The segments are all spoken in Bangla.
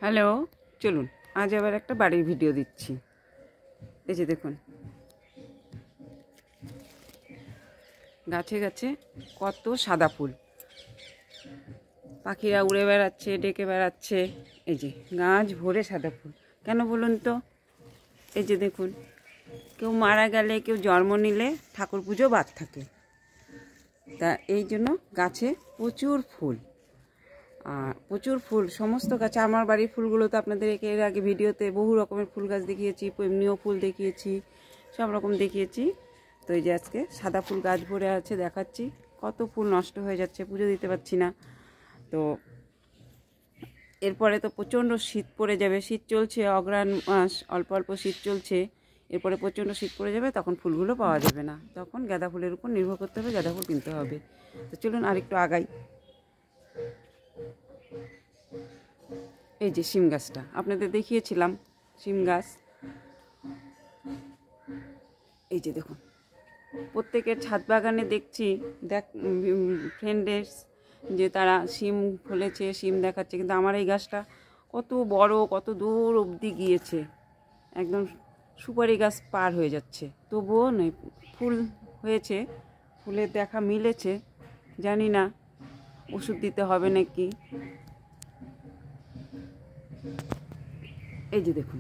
হ্যালো, চলুন আজ আবার একটা বাড়ির ভিডিও দিচ্ছি। এই যে দেখুন, গাছে গাছে কত সাদা ফুল, পাখিরা উড়ে বেড়াচ্ছে, ডেকে বেড়াচ্ছে। এই যে গাছ ভরে সাদা ফুল। কেন বলুন তো? এই যে দেখুন, কেউ মারা গেলে, কেউ জন্ম নিলে ঠাকুর পুজো বাদ থাকে, তা এই জন্য গাছে প্রচুর ফুল। প্রচুর ফুল সমস্ত গাছে। আমার বাড়ির ফুলগুলো তো আপনাদের এর আগে ভিডিওতে বহু রকমের ফুল গাছ দেখিয়েছি, এমনিও ফুল দেখিয়েছি, সব রকম দেখিয়েছি। তো এই যে আজকে সাদা ফুল গাছ ভরে আছে, দেখাচ্ছি। কত ফুল নষ্ট হয়ে যাচ্ছে, পুজো দিতে পারছি না। তো এরপরে তো প্রচণ্ড শীত পড়ে যাবে, শীত চলছে, অগ্রহায়ণ মাস, অল্প অল্প শীত চলছে। এরপরে প্রচণ্ড শীত পড়ে যাবে, তখন ফুলগুলো পাওয়া যাবে না, তখন গাঁদা ফুলের উপর নির্ভর করতে হবে, গাঁদা ফুল কিনতে হবে। তো চলুন আরেকটু আগাই। এই যে শিম গাছটা আপনাদের দেখিয়েছিলাম, শিম গাছ। এই যে দেখুন, প্রত্যেকের ছাদ বাগানে দেখছি ফ্রেন্ডের যে তারা শিম ফলেছে, শিম দেখাচ্ছে, কিন্তু আমার এই গাছটা কত বড়, কত দূর অবধি গিয়েছে, একদম সুপারি গাছ পার হয়ে যাচ্ছে, তবুও নেই ফুল হয়েছে, ফুলের দেখা মিলেছে। জানি না ওষুধ দিতে হবে নাকি। এই যে দেখুন,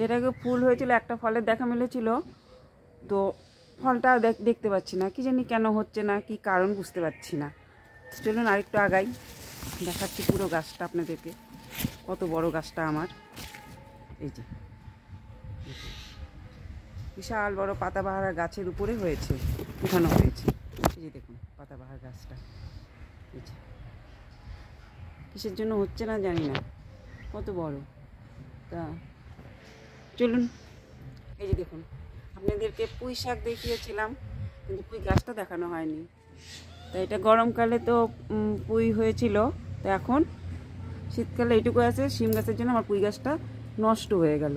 এর আগে ফুল হয়েছিল, একটা ফলের দেখা মিলেছিল, তো ফলটা দেখতে পাচ্ছি না, কি জানি কেন হচ্ছে না, কি কারণ বুঝতে পারছি না। চলুন আরেকটু আগাই, দেখাচ্ছি পুরো গাছটা আপনাদেরকে, কত বড় গাছটা আমার। এই যে বিশাল বড় পাতাবাহার গাছের উপরে হয়েছে, উঠানো হয়েছে। এই যে দেখুন পাতাবাহার গাছটা, এই যে কিসের জন্য হচ্ছে না জানি না, কত বড়। তা চলুন, এই যে দেখুন, আপনাদেরকে পুঁই শাক দেখিয়েছিলাম, কিন্তু পুঁই গাছটা দেখানো হয়নি। তো এটা গরমকালে তো পুঁই হয়েছিল, তো এখন শীতকালে এইটুকু আছে। শিম গাছের জন্য আমার পুঁই গাছটা নষ্ট হয়ে গেল।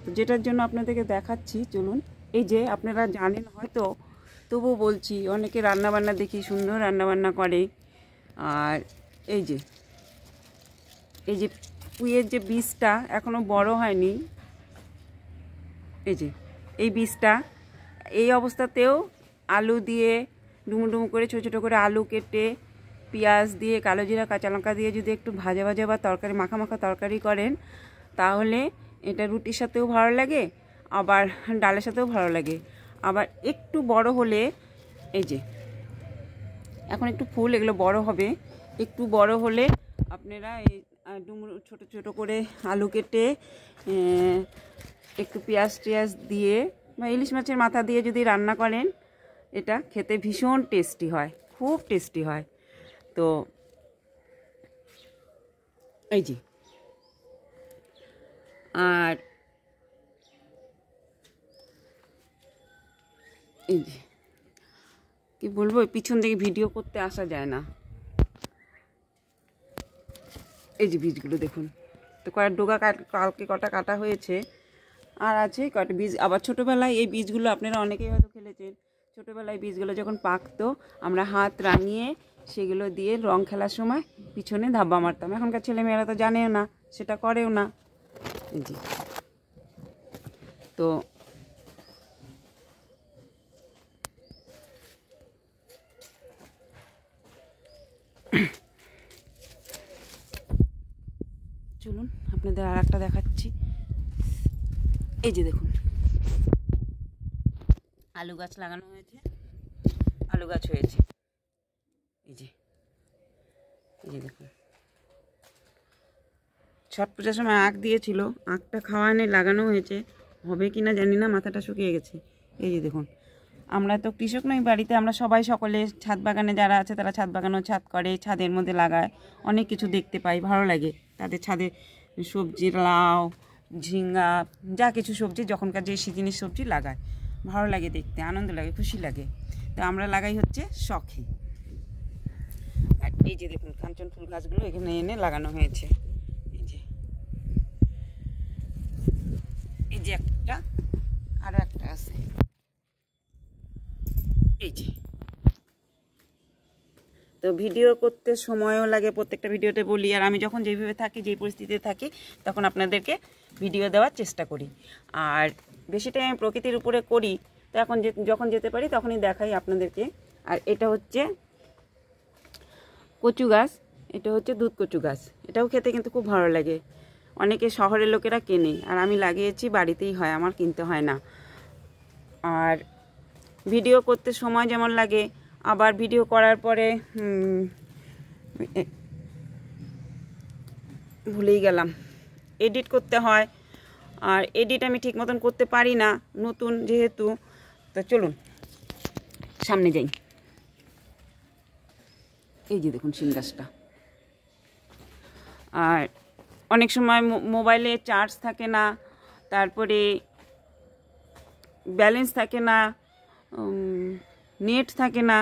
তো যেটার জন্য আপনাদেরকে দেখাচ্ছি, চলুন। এই যে আপনারা জানেন হয়তো, তবুও বলছি, অনেকে রান্নাবান্না দেখি, সুন্দর রান্নাবান্না করে। আর এই যে পুঁইয়ের যে বীজটা এখনও বড় হয়নি, এই যে এই বীজটা, এই অবস্থাতেও আলু দিয়ে ডুমো ডুমো করে ছোটো ছোটো করে আলু কেটে, পেঁয়াজ দিয়ে, কালো জিরা, কাঁচা লঙ্কা দিয়ে যদি একটু ভাজা ভাজা বা তরকারি মাখা মাখা তরকারি করেন, তাহলে এটা রুটির সাথেও ভালো লাগে, আবার ডালের সাথেও ভালো লাগে। আবার একটু বড় হলে, এই যে এখন একটু ফুল, এগুলো বড় হবে, একটু বড় হলে আপনারা এই ডুমুর ছোটো ছোটো করে আলু কেটে, একটু পেঁয়াজ টিয়াজ দিয়ে বা ইলিশ মাছের মাথা দিয়ে যদি রান্না করেন, এটা খেতে ভীষণ টেস্টি হয়, খুব টেস্টি হয়। তো এই যে, আর এই যে কি বলবো, পিছন থেকে ভিডিও করতে আসা যায় না। এই যে বীজগুলো দেখুন, তো কয়েক ডোগা কালকে কটা কাটা হয়েছে, আর আছে কয়েকটা বীজ। আবার ছোটোবেলায় এই বীজগুলো আপনারা অনেকেই হয়তো খেলেছেন, ছোটোবেলায় বীজগুলো যখন পাকতো, আমরা হাত রাঙিয়ে সেগুলো দিয়ে রং খেলার সময় পিছনে ধাব্বা মারতাম। এখনকার ছেলেমেয়েরা তো জানেও না, সেটা করেও না। জি, তো চলুন আপনাদের আর একটা দেখাচ্ছি। এই যে দেখুন, আলু গাছ লাগানো হয়েছে, আলু গাছ হয়েছে। এই যে দেখুন, ছট পূজার সময় আখ দিয়েছিল, আখটা খাওয়ানে লাগানো হয়েছে, হবে কি না জানি না, মাথাটা শুকিয়ে গেছে। এই যে দেখুন, আমরা তো কৃষক নই বাড়িতে, আমরা সবাই সকলে ছাদ বাগানে যারা আছে তারা ছাদ বাগানও ছাদ করে, ছাদের মধ্যে লাগায়, অনেক কিছু দেখতে পাই, ভালো লাগে তাদের ছাদে সবজি, লাউ, ঝিঙ্গা, যা কিছু সবজি, যখনকার যে সিজনের সবজি লাগায়, ভালো লাগে দেখতে, আনন্দ লাগে, খুশি লাগে। তো আমরা লাগাই হচ্ছে শখে। আর এই যে দেখুন, কাঞ্চন ফুল গাছগুলো এখানে এনে লাগানো হয়েছে। এই যে একটা, আরো একটা আছে। এই যে তো ভিডিও করতে সময়ও লাগে, প্রত্যেকটা ভিডিওতে বলি। আর আমি যখন যেভাবে থাকি, যেই পরিস্থিতিতে থাকি, তখন আপনাদেরকে ভিডিও দেওয়ার চেষ্টা করি। আর বেশিটাই আমি প্রকৃতির উপরে করি, তো এখন যখন যেতে পারি তখনই দেখাই আপনাদেরকে। আর এটা হচ্ছে কচু গাছ, এটা হচ্ছে দুধ কচু গাছ। এটাও খেতে কিন্তু খুব ভালো লাগে। অনেকে শহরের লোকেরা কেনে, আর আমি লাগিয়েছি, বাড়িতেই হয়, আমার কিনতে হয় না। আর ভিডিও করতে সময় যেমন লাগে, আবার ভিডিও করার পরে ভুলেই গেলাম, এডিট করতে হয়। আর এডিট আমি ঠিক মতন করতে পারি না, নতুন যেহেতু। তো চলুন সামনে যাই। এই যে দেখুন শিম গাছটা। আর অনেক সময় মোবাইলে চার্জ থাকে না, তারপরে ব্যালেন্স থাকে না, নেট থাকে না,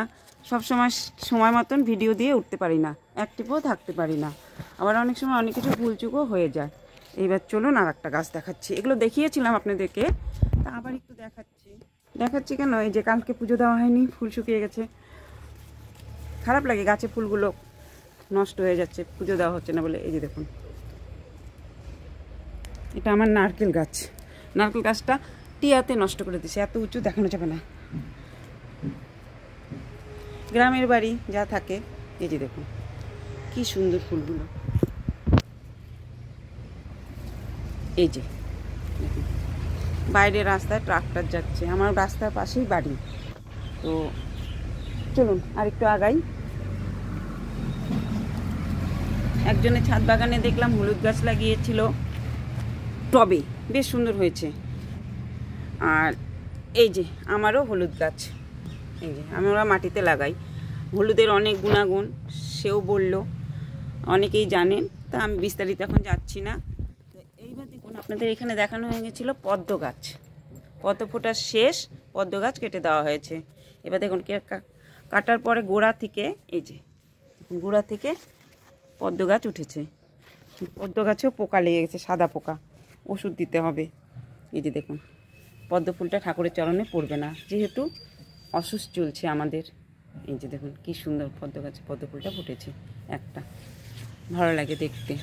সময় মতন ভিডিও দিয়ে উঠতে পারি না, অ্যাক্টিভও থাকতে পারি না। আবার অনেক সময় অনেক কিছু ভুলচুকও হয়ে যায়। এইবার চলুন আর একটা গাছ দেখাচ্ছি। এগুলো দেখিয়েছিলাম আপনাদেরকে, তা আবার একটু দেখাচ্ছি কেন, এই যে কালকে পুজো দেওয়া হয়নি, ফুল শুকিয়ে গেছে। খারাপ লাগে, গাছে ফুলগুলো নষ্ট হয়ে যাচ্ছে, পুজো দেওয়া হচ্ছে না বলে। এই যে দেখুন, এটা আমার নারকেল গাছ। নারকেল গাছটা টিয়াতে নষ্ট করে দিছে, এত উঁচু দেখানো যাবে না। গ্রামের বাড়ি যা থাকে। এই যে দেখুন কি সুন্দর ফুলগুলো। এই যে দেখুন, বাইরে রাস্তায় ট্রাক্টর যাচ্ছে, আমার রাস্তার পাশেই বাড়ি। তো চলুন আর একটু আগাই। একজনের ছাদ বাগানে দেখলাম হলুদ গাছ লাগিয়েছিল টবে, বেশ সুন্দর হয়েছে। আর এই যে আমারও হলুদ গাছ, এই যে আমরা মাটিতে লাগাই। হলুদের অনেক গুণাগুণ সেও বলল, অনেকেই জানেন, তা আমি বিস্তারিত এখন যাচ্ছি না। তো এইবার দেখুন, আপনাদের এখানে দেখানো হয়ে গেছিলো পদ্ম গাছ। পদ্ম ফোটার শেষ, পদ্ম গাছ কেটে দেওয়া হয়েছে। এবার দেখুন কাটার পরে গোড়া থেকে, এই যে গোড়া থেকে পদ্ম গাছ উঠেছে। পদ্ম গাছেও পোকা লেগে গেছে, সাদা পোকা, ওষুধ দিতে হবে। এই যে দেখুন, পদ্ম ফুলটা ঠাকুরের চরণে পড়বে না, যেহেতু অসুস্থ চলছে আমাদের। এই যে দেখুন কি সুন্দর পদ্ম গাছে পদ্ম ফুলটা ফুটেছে একটা, ভালো লাগে দেখতে।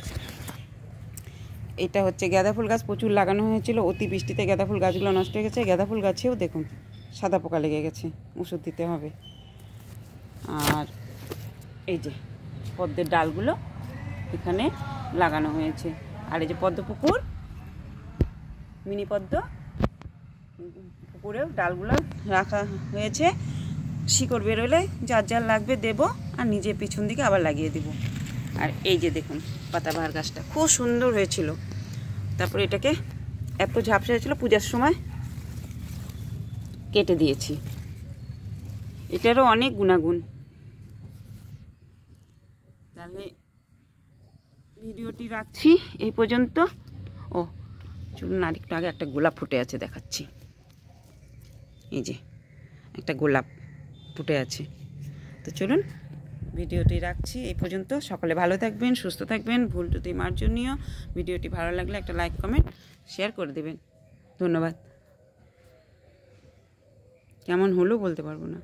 এটা হচ্ছে গাঁদা ফুল গাছ, প্রচুর লাগানো হয়েছিল, অতি বৃষ্টিতে গাঁদা ফুল গাছগুলো নষ্ট হয়ে গেছে। গাঁদা ফুল গাছেও দেখুন সাদা পোকা লেগে গেছে, ওষুধ দিতে হবে। আর এই যে পদ্মের ডালগুলো এখানে লাগানো হয়েছে। আর এই যে পদ্ম পুকুর, মিনি পদ্ম পুকুরেও ডালগুলো রাখা হয়েছে। শিকড় বেরোলে যার যার লাগবে দেব, আর নিজে পিছন দিকে আবার লাগিয়ে দেব। আর এই যে দেখুন পাতাবাহার গাছটা খুব সুন্দর হয়েছিল। তারপরে এটাকে এত ঝাপসা হয়েছিল, পূজার সময় কেটে দিয়েছি। এটারও অনেক গুণাগুণ। তাহলে ভিডিওটি রাখছি এই পর্যন্ত। ও চলুন আরেকটু আগে একটা গোলাপ ফুটে আছে দেখাচ্ছি। এই যে একটা গোলাপ ফুটে আছে। তো চলুন ভিডিওটি রাখছি এই পর্যন্ত। সকলে ভালো থাকবেন, সুস্থ থাকবেন, ভুল ত্রুটি মার্জনীয়। ভিডিওটি ভালো লাগলে একটা লাইক, কমেন্ট, শেয়ার করে দেবেন। ধন্যবাদ। কেমন হলো বলতে পারবো না।